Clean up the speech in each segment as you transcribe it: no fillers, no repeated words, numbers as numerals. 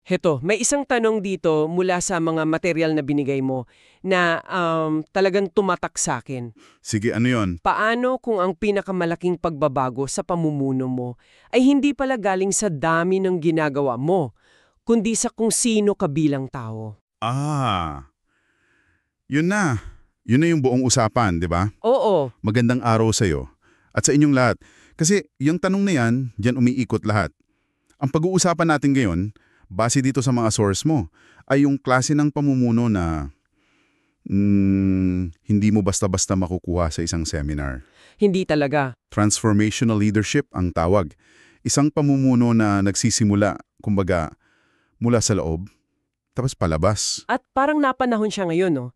Heto, may isang tanong dito mula sa mga material na binigay mo na talagang tumatak sa akin. Sige, ano yon? Paano kung ang pinakamalaking pagbabago sa pamumuno mo ay hindi pala galing sa dami ng ginagawa mo, kundi sa kung sino ka bilang tao? Ah, yun na. Yun na yung buong usapan, di ba? Oo, Magandang araw sa'yo. At sa inyong lahat. Kasi yung tanong na yan, dyan umiikot lahat. Ang pag-uusapan natin ngayon, base dito sa mga source mo, ay yung klase ng pamumuno na hindi mo basta-basta makukuha sa isang seminar. hindi talaga. Transformational leadership ang tawag. Isang pamumuno na nagsisimula, kumbaga, mula sa loob, tapos palabas. At parang napanahon siya ngayon, no?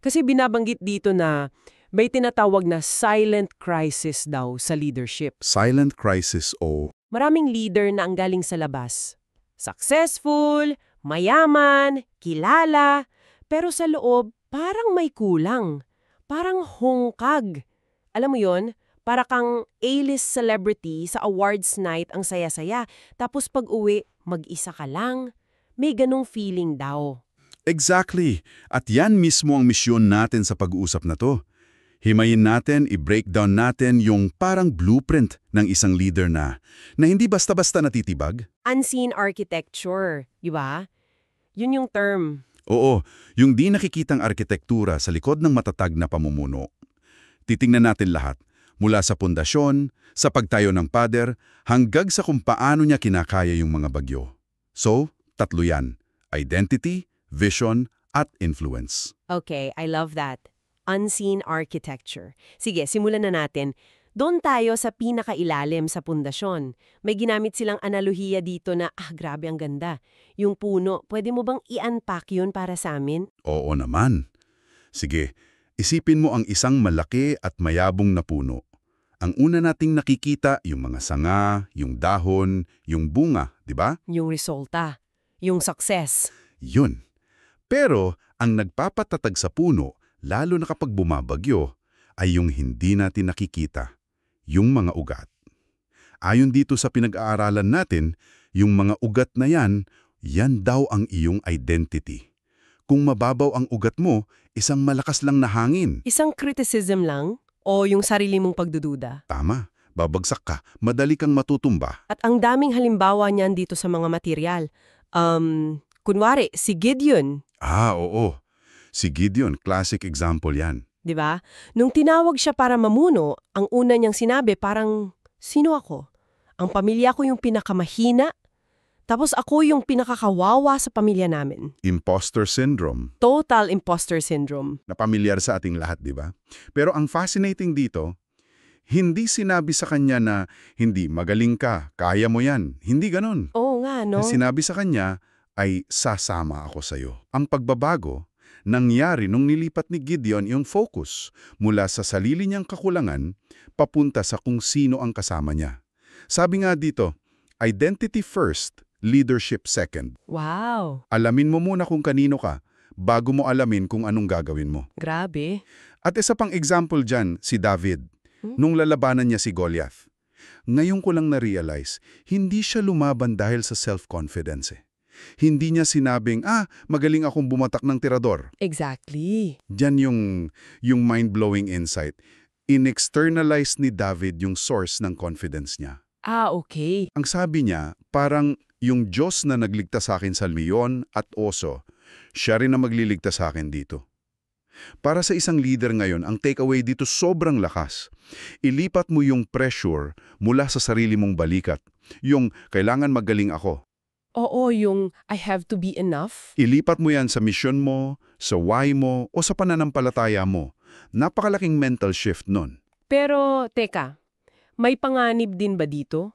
Kasi binabanggit dito na may tinatawag na silent crisis daw sa leadership. Silent crisis o Maraming leader na ang galing sa labas. Successful, mayaman, kilala, pero sa loob parang may kulang. Parang hungkag. Alam mo yon? Para kang A-list celebrity sa awards night ang saya-saya. Tapos pag-uwi, mag-isa ka lang. May ganong feeling daw. exactly. At yan mismo ang misyon natin sa pag-uusap na to. Himayin natin, i-breakdown natin yung parang blueprint ng isang leader na hindi basta-basta natitibag. Unseen architecture, di ba? Yun yung term. Oo, yung di nakikitang arkitektura sa likod ng matatag na pamumuno. Titingnan natin lahat, mula sa pundasyon, sa pagtayo ng pader, hanggang sa kung paano niya kinakaya yung mga bagyo. So, tatlo yan. Identity, vision, at influence. Okay, I love that. Unseen architecture. Sige, simulan na natin. Doon tayo sa pinakailalim sa pundasyon. May ginamit silang analohiya dito na, grabe ang ganda. Yung puno, pwede mo bang i-unpack yun para sa amin? Oo naman. Sige, isipin mo ang isang malaki at mayabong na puno. Ang una nating nakikita, yung mga sanga, yung dahon, yung bunga, di ba? Yung resulta. Yung success. Yun. Pero ang nagpapatatag sa puno, lalo na kapag bumabagyo, ay yung hindi natin nakikita, yung mga ugat. Ayon dito sa pinag-aaralan natin, yung mga ugat na yan daw ang iyong identity. Kung mababaw ang ugat mo, isang malakas lang na hangin. Isang criticism lang o yung sarili mong pagdududa. Tama, babagsak ka, madali kang matutumba. At ang daming halimbawa niyan dito sa mga material. Kunwari, si Gideon, Oo. Si Gideon, classic example yan. 'di ba? Nung tinawag siya para mamuno, ang una niyang sinabi parang, sino ako? Ang pamilya ko yung pinakamahina, tapos ako yung pinakakawawa sa pamilya namin. Imposter syndrome. Total imposter syndrome. Na pamilyar sa ating lahat, di ba? Pero ang fascinating dito, hindi sinabi sa kanya na hindi magaling ka, kaya mo yan. Hindi ganon. Oo nga, no? Ang sinabi sa kanya ay sasama ako sa'yo. Ang pagbabago, nangyari nung nilipat ni Gideon yung focus mula sa sarili niyang kakulangan papunta sa kung sino ang kasama niya. Sabi nga dito, identity first, leadership second. Wow, Alamin mo muna kung kanino ka bago mo alamin kung anong gagawin mo. grabe. At isa pang example dyan, si David, nung lalabanan niya si Goliath. Ngayon ko lang na-realize, hindi siya lumaban dahil sa self-confidence. Hindi niya sinabing, magaling akong bumatak ng tirador. Exactly. Diyan yung mind-blowing insight. In-externalize ni David yung source ng confidence niya. Okay. Ang sabi niya, parang yung Diyos na nagligtas sa akin sa leon at oso, siya rin na magliligtas sa akin dito. Para sa isang leader ngayon, ang takeaway dito sobrang lakas. Ilipat mo yung pressure mula sa sarili mong balikat. Yung kailangan magaling ako. Oo, yung I have to be enough. Ilipat mo yan sa misyon mo, sa why mo, o sa pananampalataya mo. Napakalaking mental shift nun. Pero, teka, may panganib din ba dito?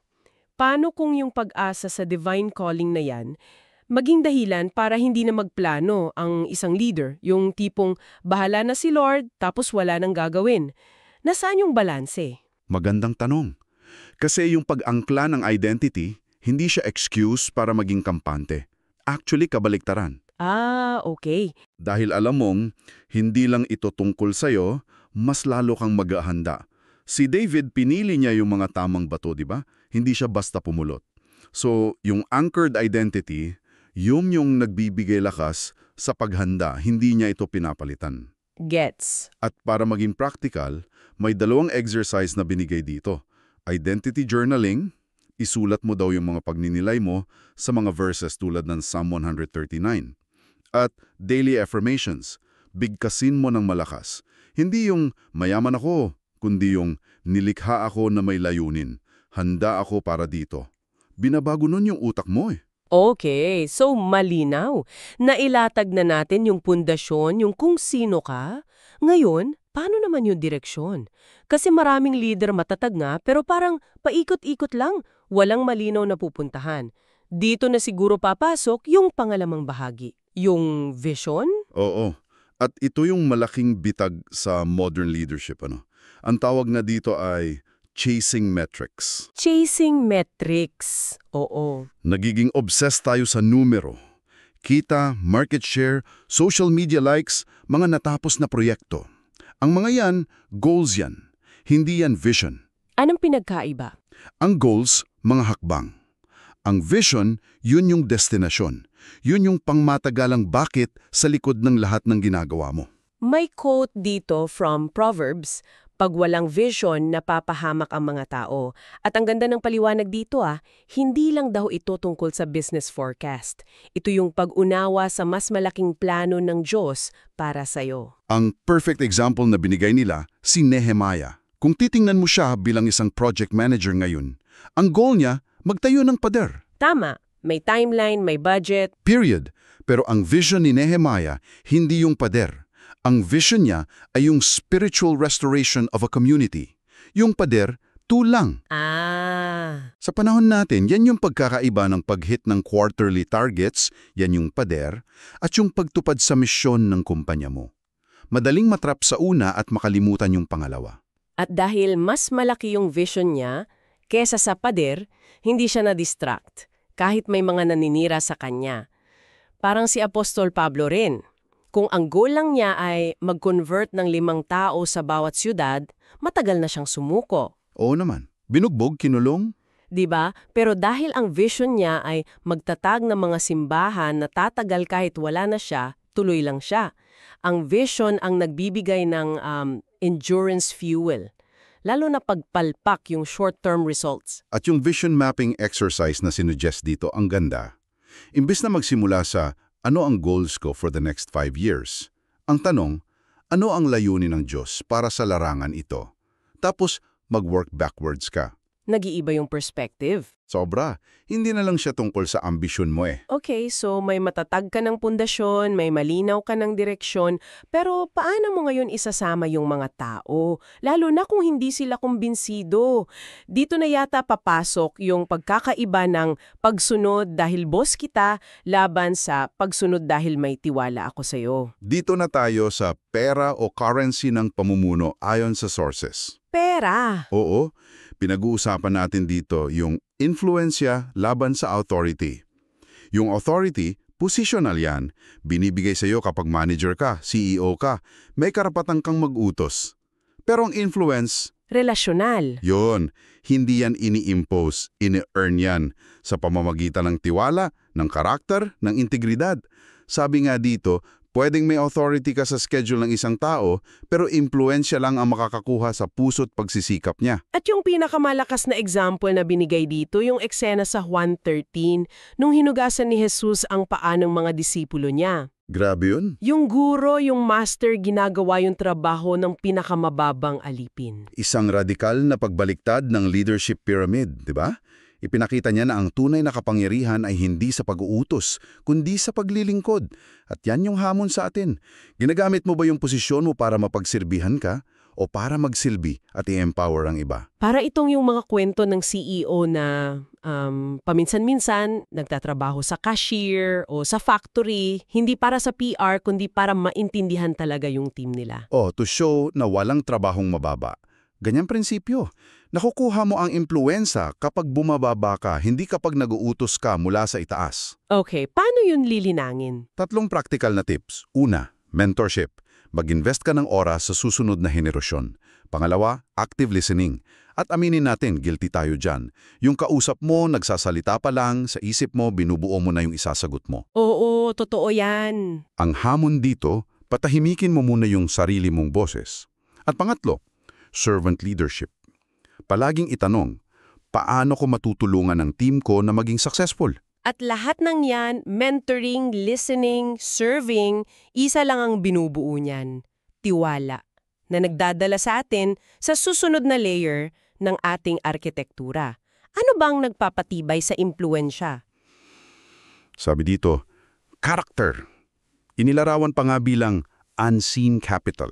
Paano kung yung pag-asa sa divine calling na yan, maging dahilan para hindi na magplano ang isang leader, yung tipong bahala na si Lord tapos wala nang gagawin? Nasaan yung balanse? Magandang tanong. Kasi yung pag-angkla ng identity, hindi siya excuse para maging kampante. Actually, kabaliktaran. Okay. Dahil alam mong, hindi lang ito tungkol sa'yo, mas lalo kang mag-ahanda. Si David, pinili niya yung mga tamang bato, di ba? Hindi siya basta pumulot. So, yung anchored identity, Yung nagbibigay lakas sa paghanda, hindi niya ito pinapalitan. Gets. At para maging practical, may 2 exercise na binigay dito. Identity journaling, isulat mo daw yung mga pagninilay mo sa mga verses tulad ng Psalm 139. At daily affirmations, bigkasin mo ng malakas. Hindi yung mayaman ako, kundi yung nilikha ako na may layunin. Handa ako para dito. Binabago nun yung utak mo eh. Okay, so malinaw. Nailatag na natin yung pundasyon, yung kung sino ka. Ngayon, paano naman yung direksyon? Kasi maraming leader matatag nga, pero parang paikot-ikot lang, walang malinaw na pupuntahan. Dito na siguro papasok yung pangalamang bahagi. Yung vision? Oo. At ito yung malaking bitag sa modern leadership. Ang tawag na dito ay chasing metrics. Chasing metrics. Oo. Nagiging obsessed tayo sa numero. Kita, market share, social media likes, mga natapos na proyekto. Ang mga yan, goals yan. Hindi yan vision. Anong pinagkaiba? Ang goals, mga hakbang. Ang vision, yun yung destinasyon. Yun yung pangmatagalang bakit sa likod ng lahat ng ginagawa mo. May quote dito from Proverbs, pag walang vision, napapahamak ang mga tao. At ang ganda ng paliwanag dito hindi lang daw ito tungkol sa business forecast. Ito yung pag-unawa sa mas malaking plano ng Diyos para sa'yo. Ang perfect example na binigay nila, si Nehemiah. Kung titingnan mo siya bilang isang project manager ngayon, ang goal niya, magtayo ng pader. Tama. May timeline, may budget. Period. Pero ang vision ni Nehemiah, hindi yung pader. Ang vision niya ay yung spiritual restoration of a community. Yung pader, tulang. Sa panahon natin, yan yung pagkakaiba ng pag-hit ng quarterly targets, yan yung pader, at yung pagtupad sa misyon ng kumpanya mo. Madaling matrap sa una at makalimutan yung pangalawa. At dahil mas malaki yung vision niya, kesa sa pader, hindi siya na-distract, kahit may mga naninira sa kanya. Parang si Apostol Pablo rin. Kung ang goal lang niya ay mag-convert ng 5 tao sa bawat syudad, matagal na siyang sumuko. Oo naman. Binugbog, kinulong. Diba? Pero dahil ang vision niya ay magtatag ng mga simbahan na tatagal kahit wala na siya, tuloy lang siya. Ang vision ang nagbibigay ng endurance fuel, lalo na pagpalpak yung short-term results. At yung vision mapping exercise na sinuggest dito, ang ganda. Imbes na magsimula sa ano ang goals ko for the next 5 years, ang tanong, ano ang layunin ng Diyos para sa larangan ito? Tapos, mag-work backwards ka. Nag-iiba yung perspective. Sobra. Hindi na lang siya tungkol sa ambisyon mo eh. Okay, so may matatag ka ng pundasyon, may malinaw ka ng direksyon, pero paano mo ngayon isasama yung mga tao? Lalo na kung hindi sila kumbinsido. Dito na yata papasok yung pagkakaiba ng pagsunod dahil boss kita laban sa pagsunod dahil may tiwala ako sa'yo. Dito na tayo sa pera o currency ng pamumuno ayon sa sources. Pera. Oo, pinag-uusapan natin dito yung influensya laban sa authority. Yung authority, positional yan. Binibigay sa iyo kapag manager ka, CEO ka. May karapatan kang mag-utos. Pero ang influence, Relasyonal. yun, hindi yan ini-impose, ini-earn yan sa pamamagitan ng tiwala, ng karakter, ng integridad. Sabi nga dito, pwedeng may authority ka sa schedule ng isang tao, pero impluensya lang ang makakakuha sa puso't pagsisikap niya. At yung pinakamalakas na example na binigay dito, yung eksena sa Juan 13, nung hinugasan ni Jesus ang paa ng mga disipulo niya. Grabe yun. Yung guro, yung master, ginagawa yung trabaho ng pinakamababang alipin. Isang radikal na pagbaliktad ng leadership pyramid, di ba? Ipinakita niya na ang tunay na kapangyarihan ay hindi sa pag-uutos, kundi sa paglilingkod. At yan yung hamon sa atin. Ginagamit mo ba yung posisyon mo para mapagsilbihan ka o para magsilbi at i-empower ang iba? Para itong yung mga kwento ng CEO na paminsan-minsan nagtatrabaho sa cashier o sa factory, hindi para sa PR kundi para maintindihan talaga yung team nila. To show na walang trabahong mababa. Ganyang prinsipyo. Nakukuha mo ang impluensa kapag bumababa ka, hindi kapag nag-uutos ka mula sa itaas. Okay, paano yun lilinangin? 3 practical na tips. Una, mentorship. Mag-invest ka ng oras sa susunod na henerasyon. Pangalawa, active listening. At aminin natin, guilty tayo dyan. Yung kausap mo, nagsasalita pa lang, sa isip mo, binubuo mo na yung isasagot mo. Oo, totoo yan. Ang hamon dito, patahimikin mo muna yung sarili mong boses. At pangatlo, servant leadership. Palaging itanong, paano ko matutulungan ang team ko na maging successful? At lahat ng yan, mentoring, listening, serving, isa lang ang binubuo niyan. Tiwala. Na nagdadala sa atin sa susunod na layer ng ating arkitektura. Ano bang nagpapatibay sa impluensya? Sabi dito, character. Inilarawan pa nga bilang unseen capital.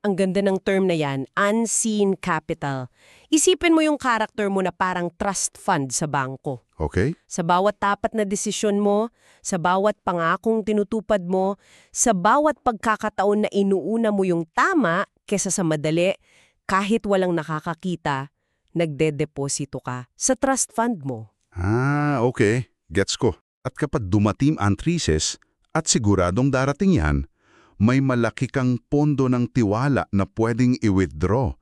Ang ganda ng term na yan, unseen capital. Isipin mo yung character mo na parang trust fund sa bangko. Okay? Sa bawat tapat na desisyon mo, sa bawat pangakong tinutupad mo, sa bawat pagkakataon na inuuna mo yung tama kesa sa madali, kahit walang nakakakita, nagdedeposito ka sa trust fund mo. Okay. Gets ko. At kapag dumating ang krisis at siguradong darating yan, may malaki kang pondo ng tiwala na pwedeng i-withdraw.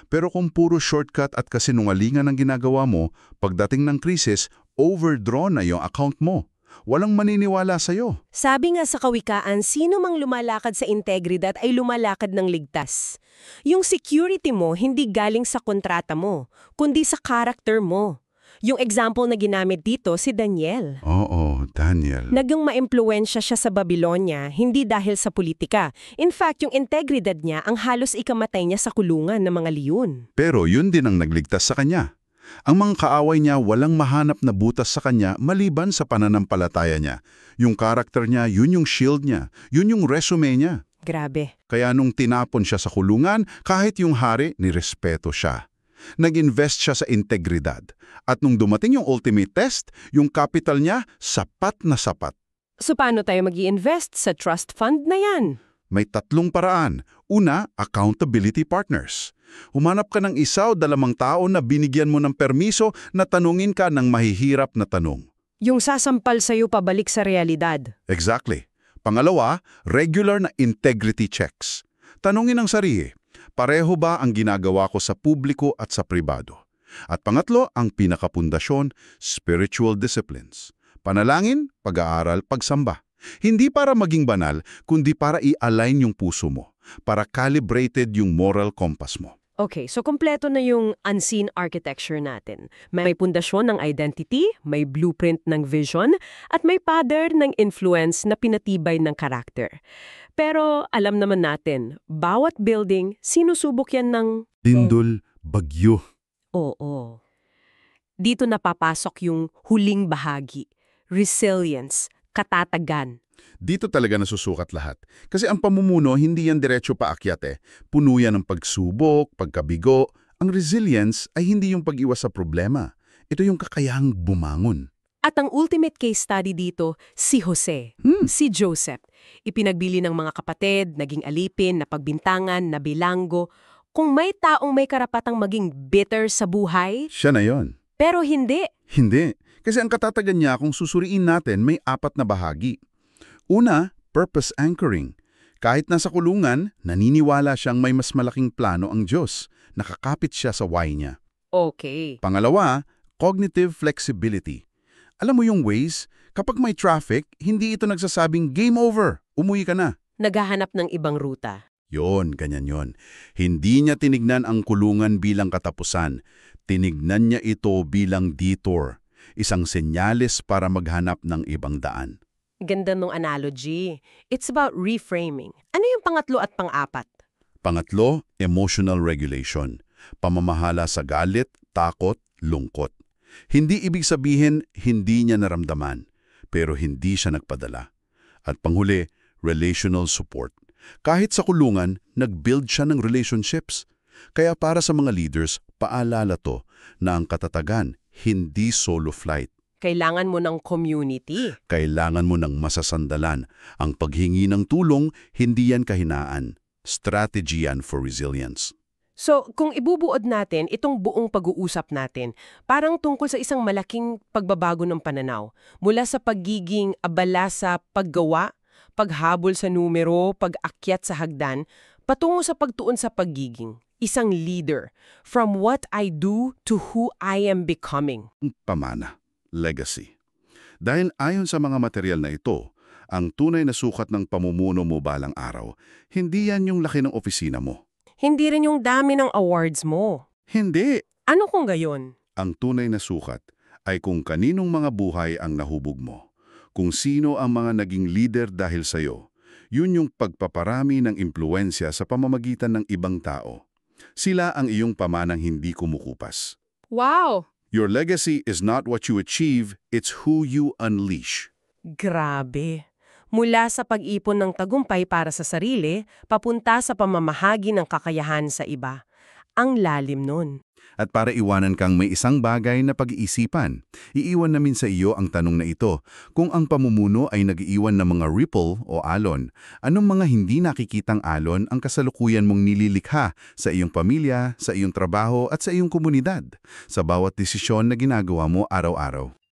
Pero kung puro shortcut at kasinungalingan ang ginagawa mo, pagdating ng krisis, overdraw na yung account mo. Walang maniniwala sa'yo. Sabi nga sa kawikaan, sino mang lumalakad sa integridad ay lumalakad ng ligtas. Yung security mo hindi galing sa kontrata mo, kundi sa character mo. Yung example na ginamit dito, si Daniel. Oo, Daniel. Naging maimpluwensya siya sa Babylonia, hindi dahil sa politika. In fact, yung integridad niya ang halos ikamatay niya sa kulungan ng mga leon. Pero yun din ang nagligtas sa kanya. Ang mga kaaway niya walang mahanap na butas sa kanya maliban sa pananampalataya niya. Yung karakter niya, yun yung shield niya. Yun yung resume niya. Grabe. Kaya nung tinapon siya sa kulungan, kahit yung hari, nirespeto siya. Nag-invest siya sa integridad. At nung dumating yung ultimate test, yung capital niya, sapat na sapat. So paano tayo mag-i-invest sa trust fund na yan? May tatlong paraan. Una, accountability partners. Humanap ka ng isa o dalawang tao na binigyan mo ng permiso na tanungin ka ng mahihirap na tanong. Yung sasampal sa'yo pabalik sa realidad. Exactly. Pangalawa, regular na integrity checks. Tanungin ang sarili, pareho ba ang ginagawa ko sa publiko at sa pribado? At pangatlo, ang pinakapundasyon, spiritual disciplines. Panalangin, pag-aaral, pagsamba. Hindi para maging banal, kundi para i-align yung puso mo, para calibrated yung moral compass mo. Okay, so kompleto na yung unseen architecture natin. May pundasyon ng identity, may blueprint ng vision, at may pattern ng influence na pinatibay ng karakter. Pero alam naman natin, bawat building, sinusubok yan ng... Lindol, bagyo. Oo. Dito napapasok yung huling bahagi, resilience, katatagan. Dito talaga nasusukat lahat. Kasi ang pamumuno, hindi yan diretso paakyat eh. Puno yan ng pagsubok, pagkabigo. Ang resilience ay hindi yung pag-iwas sa problema. Ito yung kakayahang bumangon. At ang ultimate case study dito, si Jose, si Joseph. Ipinagbili ng mga kapatid, naging alipin, napagbintangan, nabilanggo. Kung may taong may karapatang maging bitter sa buhay, Siya na yon. pero hindi. Hindi. Kasi ang katatagan niya kung susuriin natin may 4 na bahagi. Una, purpose anchoring. Kahit nasa kulungan, naniniwala siyang may mas malaking plano ang Diyos. Nakakapit siya sa why niya. Okay. Pangalawa, cognitive flexibility. Alam mo yung ways, kapag may traffic, hindi ito nagsasabing game over, umuwi ka na. Naghahanap ng ibang ruta. Yon, ganyan yon. Hindi niya tinignan ang kulungan bilang katapusan. Tinignan niya ito bilang detour, isang senyales para maghanap ng ibang daan. Ganda nung analogy. It's about reframing. Ano yung pangatlo at pang-apat? Pangatlo, emotional regulation. Pamamahala sa galit, takot, lungkot. Hindi ibig sabihin hindi niya naramdaman, pero hindi siya nagpadala. At panghuli, relational support. Kahit sa kulungan, nag-build siya ng relationships. Kaya para sa mga leaders, paalala to na ang katatagan, hindi solo flight. Kailangan mo ng community. Kailangan mo ng masasandalan. Ang paghingi ng tulong, hindi yan kahinaan. Strategy yan for resilience. So, kung ibubuod natin itong buong pag-uusap natin, parang tungkol sa isang malaking pagbabago ng pananaw. Mula sa pagiging abala sa paggawa, paghabol sa numero, pag-akyat sa hagdan, patungo sa pagtuon sa pagiging isang leader, from what I do to who I am becoming. Pamana, legacy. Dahil ayon sa mga material na ito, ang tunay na sukat ng pamumuno mo balang araw, hindi yan yung laki ng opisina mo. Hindi rin yung dami ng awards mo. Hindi! Ano kung gayon? Ang tunay na sukat ay kung kaninong mga buhay ang nahubog mo. Kung sino ang mga naging leader dahil sa'yo. Yun yung pagpaparami ng impluensya sa pamamagitan ng ibang tao. Sila ang iyong pamanang hindi kumukupas. Wow! Your legacy is not what you achieve, it's who you unleash. Grabe. Mula sa pag-ipon ng tagumpay para sa sarili, papunta sa pamamahagi ng kakayahan sa iba. Ang lalim nun. At para iwanan kang may isang bagay na pag-iisipan, iiwan namin sa iyo ang tanong na ito. Kung ang pamumuno ay nag-iwan ng mga ripple o alon, anong mga hindi nakikitang alon ang kasalukuyan mong nililikha sa iyong pamilya, sa iyong trabaho at sa iyong komunidad, sa bawat desisyon na ginagawa mo araw-araw?